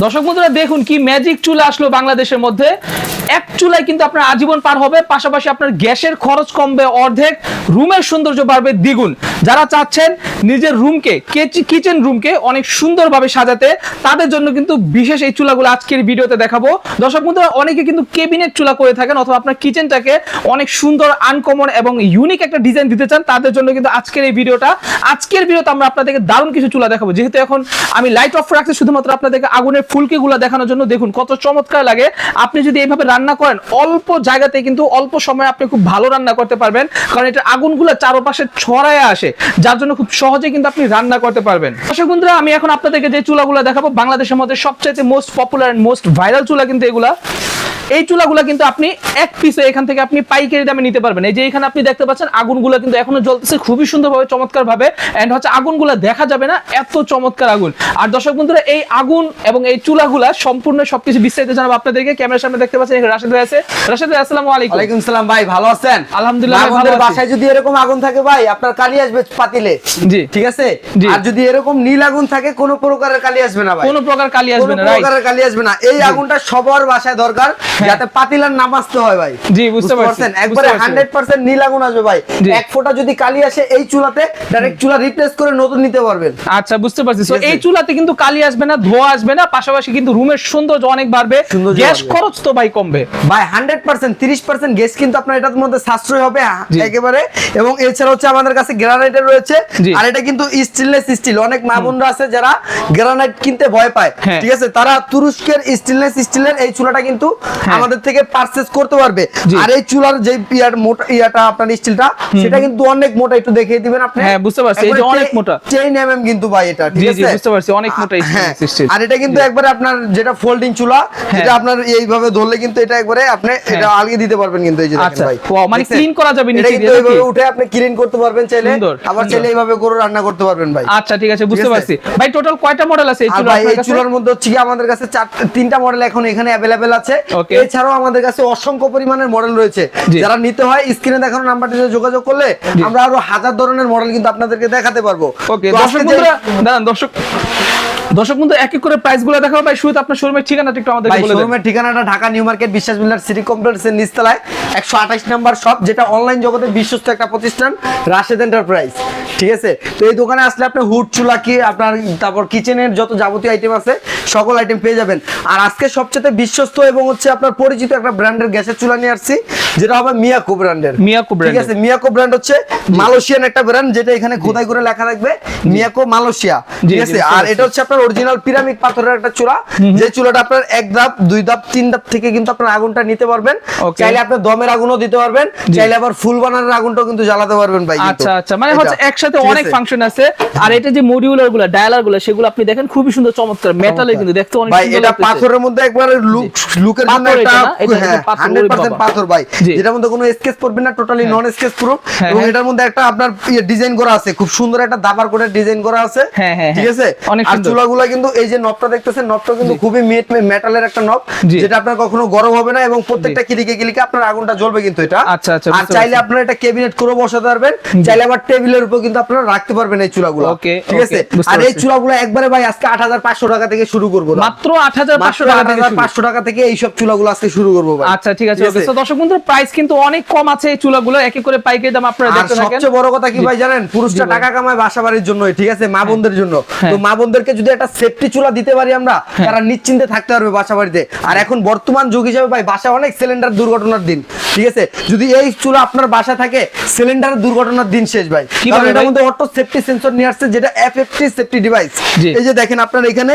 দর্শক বন্ধুরা দেখুন কি ম্যাজিক চুলা আসলো বাংলাদেশের মধ্যে। এক চুলায় কিন্তু আপনার আজীবন পার হবে, পাশাপাশি আপনার গ্যাসের খরচ কমবে অর্ধেক, রুমের সৌন্দর্য বাড়বে দ্বিগুণ। যারা চাচ্ছেন নিজের রুমকে, কিচেন রুমকে অনেক সুন্দরভাবে সাজাতে, তাদের জন্য কিন্তু বিশেষ এই চুলাগুলো আজকের ভিডিওতে দেখাবো। দর্শক বন্ধুরা অনেকে কিন্তু কেবিনেট চুলা করে থাকেন, অথবা আপনার কিচেনটাকে অনেক সুন্দর, আনকমন এবং ইউনিক একটা ডিজাইন দিতে চান, তাদের জন্য কিন্তু আজকের এই ভিডিওটা। আজকের ভিডিওতে আমরা আপনাদেরকে দারুণ কিছু চুলা দেখাবো। যেহেতু এখন আমি লাইট অফ রাখছি শুধুমাত্র আপনাদেরকে আগুনের ফুলকিগুলো দেখানোর জন্য। দেখুন কত চমৎকার লাগে। আপনি যদি এইভাবে রান্না করেন অল্প জায়গাতে কিন্তু অল্প সময়ে আপনি খুব ভালো রান্না করতে পারবেন, কারণ এটা আগুনগুলো চারপাশে ছড়ায় আসে, যার জন্য খুব সহজে কিন্তু আপনি রান্না করতে পারবেন। দর্শক বন্ধুরা আমি এখন আপনাদেরকে যে চুলাগুলো দেখাবো, বাংলাদেশের মধ্যে সবচেয়ে most popular and most viral চুলা কিন্তু এগুলা। এই চুলাগুলো কিন্তু আপনি এক পিসে এখান থেকে আপনি পাইকারি দামে নিতে পারবেন। এই যে এখানে আপনি দেখতে পাচ্ছেন আগুনগুলো কিন্তু এখনো জ্বলতেছে খুবই সুন্দরভাবে, চমৎকার ভাবে, এন্ড হচ্ছে আগুনগুলো দেখা যাবে না, এত চমৎকার আগুন। আর দর্শক বন্ধুরা এই আগুন এবং এই চুলাগুলা সম্পূর্ণ সবকিছু বিস্তারিত জানাবো আপনাদেরকে। ক্যামেরার সামনে দেখতে পাচ্ছেন রাশেদ ভাই আছে। রাশেদ ভাই আসসালামু আলাইকুম। ওয়ালাইকুম সালাম ভাই, ভালো আছেন? আলহামদুলিল্লাহ ভালো আমাদের আছি। বাসায় যদি এরকম আগুন থাকে ভাই, আপনার কালি আসবে পাতিলে। জি ঠিক আছে। জি। আর যদি এরকম নীল আগুন থাকে, কোনো প্রকারের কালি আসবে না ভাই, কোনো প্রকার কালি আসবে না, কোনো রাইট? প্রকারের কালি আসবে না। এই আগুনটা সবার বাসায় দরকার, যাতে পাতিলার না বাঁচতে হয় ভাই। জি বুঝতে পারছেন, একবারে 100% নীল আগুন আসবে ভাই। এক ফোঁটা যদি কালি আসে এই চুলাতে, ডাইরেক্ট চুলা রিপ্লেস করে নতুন নিতে পারবেন। আচ্ছা বুঝতে পারছি। সো এই চুলাতে কিন্তু কালি আসবে না, ধোঁয়া আসবে না, পাশাপাশি কিন্তু রুমের সৌন্দর্য অনেক বাড়বে, গ্যাস খরচ তো ভাই কমবে ভাই। 100% 30% গ্যাস কিন্তু আপনার এটার মধ্যে সাশ্রয় হবে একেবারে। এবং এছাড়া হচ্ছে আমাদের কাছে গ্রানাইটের রয়েছে, আর এটা কিন্তু স্টেনলেস স্টিল। অনেক মা বোনরা আছে যারা গ্রানাইট কিনতে ভয় পায়, ঠিক আছে, তারা তুরস্কের স্টেনলেস স্টিলের এই চুলাটা কিন্তু আমাদের থেকে পারচেজ করতে পারবে। আর এই চুলার যে ইয়াটা আপনার স্টিলটা, সেটা কিন্তু অনেক মোটা। একটু দেখিয়ে দিবেন আপনি। হ্যাঁ বুঝতে পারছি, এই যে অনেক মোটা 10 mm কিন্তু ভাই এটা, ঠিক আছে। জি বুঝতে পারছি, অনেক মোটা স্টিল। আর এটা কিন্তু একবারে আপনার যেটা ফোল্ডিং চুলা, যেটা আপনার এইভাবে ধরলে কিন্তু এটা একবারে আপনি এটা আলগিয়ে দিতে পারবেন কিন্তু। এই যে দেখেন ভাই, মানে ক্লিন করা যাবে নিচে দিয়ে, এইভাবে উঠে আপনি ক্লিন করতে পারবেন চাইলে, আবার চাইলে এইভাবে করে রান্না করতে পারবেন ভাই। আচ্ছা ঠিক আছে, বুঝতে পারছি। ভাই টোটাল কয়টা মডেল আছে এই চুলা? ভাই এই চুলার মধ্যে হচ্ছে কি আমাদের কাছে 3টা মডেল এখন এখানে अवेलेबल আছে। এছাড়াও আমাদের কাছে অসংখ্য পরিমাণের মডেল রয়েছে। যারা নিতে হয় স্ক্রিনে দেখানো নাম্বারটিতে যোগাযোগ করলে আমরা আরো 1000 ধরনের মডেল কিন্তু আপনাদেরকে দেখাতে পারবো। ওকে দর্শক বন্ধুরা, দাঁড়ান দর্শক বন্ধু এক এক করে প্রাইস গুলো দেখাবো ভাই। শুরুতে আপনার শোরুমের ঠিকানাটা একটু আমাদেরকে বলে দেন। শোরুমের ঠিকানাটা ঢাকা নিউ মার্কেট বিশ্বাস বিল্ডার সিটি কমপ্লেক্সের নিচতলায় 128 নাম্বার শপ, যেটা অনলাইন জগতে বিশ্বস্ত একটা প্রতিষ্ঠান, রাশেদ এন্টারপ্রাইজ। ঠিক আছে। তো এই দোকানে আসলে আপনি হুড চুলা কি আপনার তারপর কিচেনের যত যাবতীয় আইটেম আছে সকল আইটেম পেয়ে যাবেন। আর আজকে সবচেয়ে বিশ্বস্ত এবং হচ্ছে আপনার পরিচিত একটা ব্র্যান্ডের গ্যাসের চুলা নিয়ে আসছি, যেটা হবে মিয়াকো ব্র্যান্ডের। ঠিক আছে। মিয়াকো ব্র্যান্ড হচ্ছে মালয়েশিয়ান একটা ব্র্যান্ড, যেটা এখানে খোদাই করে লেখা থাকবে মিয়াকো মালয়েশিয়া। ঠিক আছে। আর এটা হচ্ছে আপনার অরিজিনাল পিরামিড পাথরের একটা চুলা, যে চুলাটা আপনার 1 ধাপ 2 ধাপ 3 ধাপ থেকে কিন্তু আপনার আগুনটা নিতে পারবেন। চাইলে আপনি দমের আগুনও দিতে পারবেন, চাইলে আবার ফুল বানানোর আগুনটাও কিন্তু জ্বালাতে পারবেন ভাই। আচ্ছা আচ্ছা, মানে হচ্ছে একসাথে অনেক ফাংশন আছে। আর এটা যে মডিউলার গুলো, ডায়ালার গুলো, সেগুলো আপনি দেখেন খুবই সুন্দর, চমৎকার মেটালের, কিন্তু দেখতে অনেক সুন্দর। এটা পাথরের মধ্যে একবারে লুকের জন্য একটা 100% পাথর ভাই, যেটার মধ্যে কোনো স্কেচ পড়বে না, টোটালি নন স্কেচ প্রুফ। এবং এটার মধ্যে একটা আপনার ডিজাইন করা আছে, খুব সুন্দর একটা দাবার করে ডিজাইন করা আছে। ঠিক আছে। আর চুলাগুলো কিন্তু এই যে নবটা দেখতেছেন, নবটা কিন্তু খুবই মেটালের একটা নব, যেটা আপনার কখনো গরম হবে না, এবং প্রত্যেকটা ক্লিকে ক্লিকে আপনার আগুনটা জ্বলবে কিন্তু এটা। আচ্ছা আচ্ছা। আর চাইলে আপনারা এটা ক্যাবিনেট করে বসাতে পারবেন, চাইলে আবার টেবিলের উপর কিন্তু আপনারা রাখতে পারবেন এই চুলাগুলো। ঠিক আছে। আর এই চুলাগুলো একবারে ভাই আজকে 8500 টাকা থেকে শুরু করব, মাত্র 8500 টাকা থেকে এই সব চুলাগুলো আজকে শুরু করব ভাই। আচ্ছা ঠিক আছে। ওকে, তো দর্শক বন্ধুরা প্রাইস কিন্তু অনেক কম আছে এই চুলাগুলো, এক এক করে পাইকারি দাম আপনারা দেখতে থাকেন। সবচেয়ে বড় কথা কি ভাই জানেন, পুরুষরা টাকা কামায় বাসাবাড়ির জন্য, ঠিক আছে, মা বোনদের জন্য। তো মা বোনদেরকে যদি একটা সেফটি চুলা দিতে পারি আমরা, তারা নিশ্চিন্তে থাকতে পারবে বাসাবাড়িতে। আর এখন বর্তমান যুগ হিসেবে ভাই বাসায় অনেক সিলিন্ডার দুর্ঘটনার দিন, ঠিক আছে। যদি এই চুলা আপনার বাসা থাকে, সিলিন্ডার দুর্ঘটনার দিন শেষ ভাই। কারণ এটার মধ্যে অটো সেফটি সেন্সর নিয়ে আসছে, যেটা এফএফটি সেফটি ডিভাইস। এই যে দেখেন আপনার এখানে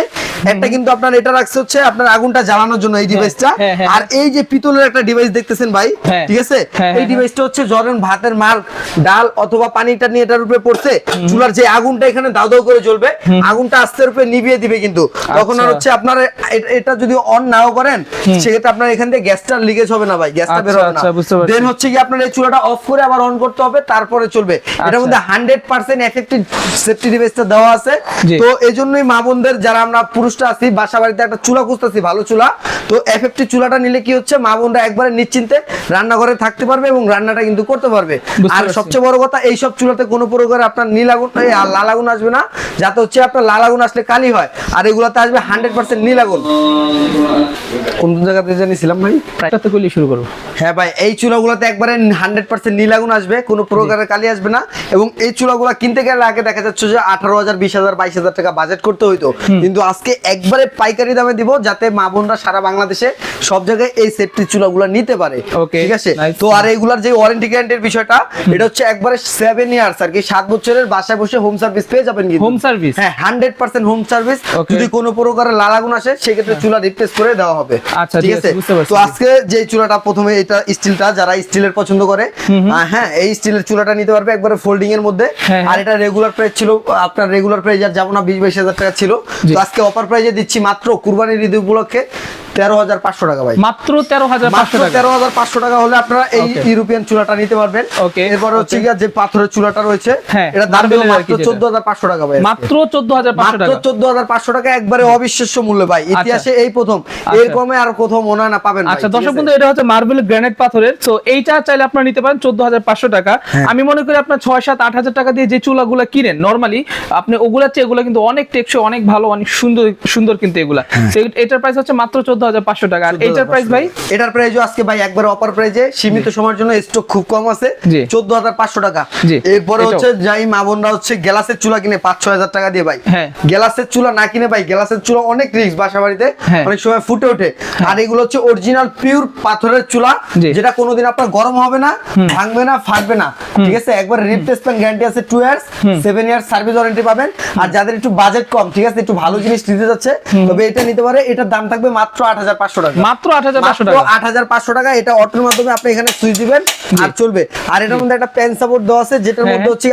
একটা কিন্তু আপনার এটা রাখছে হচ্ছে আপনার আগুনটা জ্বালানোর জন্য এই ডিভাইসটা। আর এই যে পিতলের একটা ডিভাইস দেখতেছেন ভাই, ঠিক আছে, এই ডিভাইসটা হচ্ছে যখন ভাতের মার, ডাল অথবা পানিটা নিয়ে এটার উপরে পড়ছে, চুলার যে আগুনটা এখানে দাও দাও করে জ্বলবে, আগুনটা আস্তে রূপে নিভিয়ে দিবে কিন্তু। তখন আর হচ্ছে আপনার এটা যদি অন নাও করেন, সেক্ষেত্রে আপনার এখান থেকে গ্যাসটা লিকেজ হবে না ভাই, গ্যাসটা বের হবে না। দেন হচ্ছে কি আপনার এই চুলাটা অফ করে আবার অন করতে হবে, তারপরে চলবে। এটার মধ্যে 100% এফেক্টিভ সেফটি ডিভাইসটা দেওয়া আছে। তো এইজন্যই মা বোনদের যারা আমরা পুরুষরা আছি, বাসা বাড়িতে একটা চুলা খুঁজতেছি, ভালো চুলা, তো এফএফটি চুলাটা নিলে কি হচ্ছে, মা বোনরা একবারে নিশ্চিন্তে রান্নাঘরে থাকতে পারবে এবং রান্নাটা কিন্তু করতে পারবে। আর সবচেয়ে বড় কথা, এই সব চুলাতে কোনো প্রকার আপনার নীল আগুন লাল আগুন আসবে না, যাতে হচ্ছে আপনার লাল আগুন আসলে খালি হয়। আর এগুলাতে আসবে 100% নীল আগুন। কোন জায়গাতে জানিছিলাম ভাই? প্রাইসটা তো কইলে শুরু করব। হ্যাঁ ভাই, এই চুলাগুলোতে একবারে 100% নীল আগুন আসবে, কোনো প্রকারের কালি আসবে না। এবং এই চুলাগুলো কিনতে গেলে আগে দেখা যাচ্ছে যে 18,000, 20,000, 22,000 টাকা বাজেট করতে হইতো, কিন্তু আজকে একবারে পাইকারি দামে দিব, যাতে মা বোনরা সারা বাংলাদেশে সব জায়গায় এই সেফটি চুলাগুলো নিতে পারে। ঠিক আছে? তো আর এইগুলার যে ওয়ারেন্টি গ্যারান্টির বিষয়টা, এটা হচ্ছে একবারে 7 ইয়ার্স আর কি, 7 বছরের বাসায় বসে হোম সার্ভিস পেয়ে যাবেন। কিন্তু হোম সার্ভিস, হ্যাঁ 100% হোম সার্ভিস। যদি কোনো প্রকারের লাল আগুন আসে সেক্ষেত্রে চুলা রিপ্লেস করে দেওয়া হবে। আচ্ছা ঠিক আছে? বুঝতে পারছি। তো আজকে যে চুলাটা প্রথমে, এটা স্টিলটা, যারা স্টিলের পছন্দ করে হ্যাঁ এই স্টিলের চুলাটা নিতে পারবে একবারে ফোল্ডিং এর মধ্যে। আর এটা রেগুলার প্রাইস ছিল, আপনার রেগুলার প্রাইস আর যাবো না, 20-22 টাকা ছিল। তো আজকে অফার প্রাইসে দিচ্ছি মাত্র কুরবানির ঈদ উপলক্ষে 13,500 টাকা ভাই। মাত্র 13,500 টাকা। 13,500 টাকা হলে আপনারা এই ইউরোপিয়ান চুলাটা নিতে পারবেন। এরপর হচ্ছে গিয়ে যে পাথরের চুলাটা রয়েছে, এটা দাম হলো মাত্র 14,500 টাকা ভাই। মাত্র 14,500 টাকা। মাত্র 14,500 টাকা, একবারে অবিশ্বাস্য মূল্য ভাই, ইতিহাসে এই প্রথম। এর কমে আর কোথাও মনে হয় না পাবেন ভাই। আচ্ছা দর্শক বন্ধু, এটা হচ্ছে মার্বেল গ্রানাইট পাথরের। তো এইটা চাইলে আপনারা নিতে পারেন 14,500 টাকা। আমি মনে করি আপনার 6-7-8,000 টাকা দিয়ে যে চুলাগুলো কিনেন নরমালি, আপনি ওগুলার চেয়ে এগুলো কিন্তু অনেক টেকসই, অনেক ভালো, অনেক সুন্দর সুন্দর কিন্তু এগুলা। এটার প্রাইস হচ্ছে মাত্র 14,500 টাকা। আর এটার প্রাইস ভাই? এটার প্রাইস আজকে ভাই একবারে অফার প্রাইসে, সীমিত সময়ের জন্য, স্টক খুব কম আছে, 14,500 টাকা। এরপরে হচ্ছে যাই মা বোনরা হচ্ছে গ্লাসের চুলা কিনে 5-6 হাজার টাকা দিয়ে ভাই, গ্লাসের চুলা না কিনে ভাই, গ্লাসের চুলা অনেক রিস্ক, বাসা বাড়িতে অনেক সময় ফুটে ওঠে। আর এগুলো হচ্ছে অরিজিনাল পিওর পাথরের চুলা, যেটা কোনোদিন আপনার গরম হবে না, ভাঙবে না, ফাটবে না। ঠিক আছে? একবার রিপ্লেসমেন্ট গ্যারান্টি আছে 2 ইয়ার্স, 7 ইয়ার্স সার্ভিস ওয়ারেন্টি পাবেন। আর যাদের একটু বাজেট কম, ঠিক আছে, একটু ভালো জিনিস নিতে যাচ্ছে, তবে এটা নিতে পারে। এটার দাম থাকবে মাত্র 8,500 টাকা। মাত্র 8,500 টাকা। 8,500 টাকা। এটা অটোর মাধ্যমে আপনি এখানে সুইচ দিবেন আর চলবে। আর এটার মধ্যে একটা প্যান সাপোর্ট দেওয়া আছে, যেটার মধ্যে হচ্ছে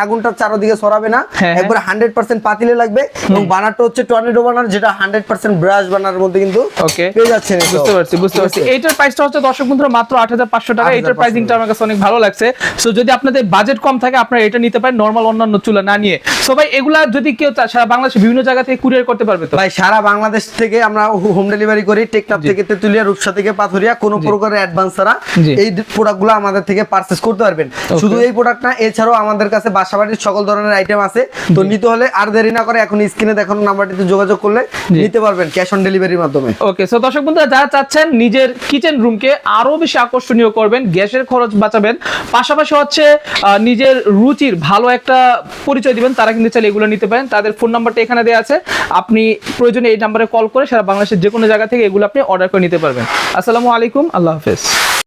আগুনটা চারদিকে ছড়াবে না, একবার 100% পাতিলে লাগবে। এবং বানারটা হচ্ছে টর্নেডো বানার, যেটা 100% ব্রাশ বানার মধ্যে কিন্তু পেয়ে যাচ্ছেন। বুঝতে পারছি। এইটার প্রাইসটা হচ্ছে দর্শক বন্ধুরা মাত্র 8,500 টাকা। এটার প্রাইসিংটা আমার কাছে অনেক ভালো লাগছে। সো যদি আপনাদের বাজেট কম থাকে, আপনারা এটা নিতে পারেন নরমাল অন্যান্য চুলা না নিয়ে। সো ভাই এগুলা যদি কেউ সারা বাংলাদেশে বিভিন্ন জায়গা থেকে কুরিয়ার করতে পারবে তো? ভাই সারা বাংলাদেশ থেকে আমরা হোম ডেলিভারি করি, টেকনাফ থেকে তেতুলিয়া, রূপসা থেকে পাথরিয়া, কোনো প্রকারের অ্যাডভান্স ছাড়া এই প্রোডাক্টগুলো আমাদের থেকে পারচেজ করতে পারবেন। শুধু এই প্রোডাক্ট না, এছাড়াও আমাদের কাছে বাসাবাড়ির সকল ধরনের আইটেম আছে। তো নিতে হলে আর দেরি না করে এখন স্ক্রিনে দেখানো নাম্বারটিতে যোগাযোগ করলে নিতে পারবেন ক্যাশ অন ডেলিভারির মাধ্যমে। ওকে, সো দর্শক বন্ধুরা যারা চাচ্ছেন নিজের কিচেন রুমকে আরো বেশি আকর্ষণীয় করবেন, গ্যাসের খরচ বাঁচাবেন, পাশাপাশি হচ্ছে নিজের রুচির ভালো একটা পরিচয় দিবেন, তারা কিন্তু চাইলে এগুলো নিতে পারেন। তাদের ফোন নাম্বারটা এখানে দেওয়া আছে, আপনি প্রয়োজনে এই নাম্বারে কল করে সারা বাংলাদেশের যে কোনো জায়গা থেকে এগুলো আপনি অর্ডার করে নিতে পারবেন। আসসালামু আলাইকুম, আল্লাহ হাফেজ।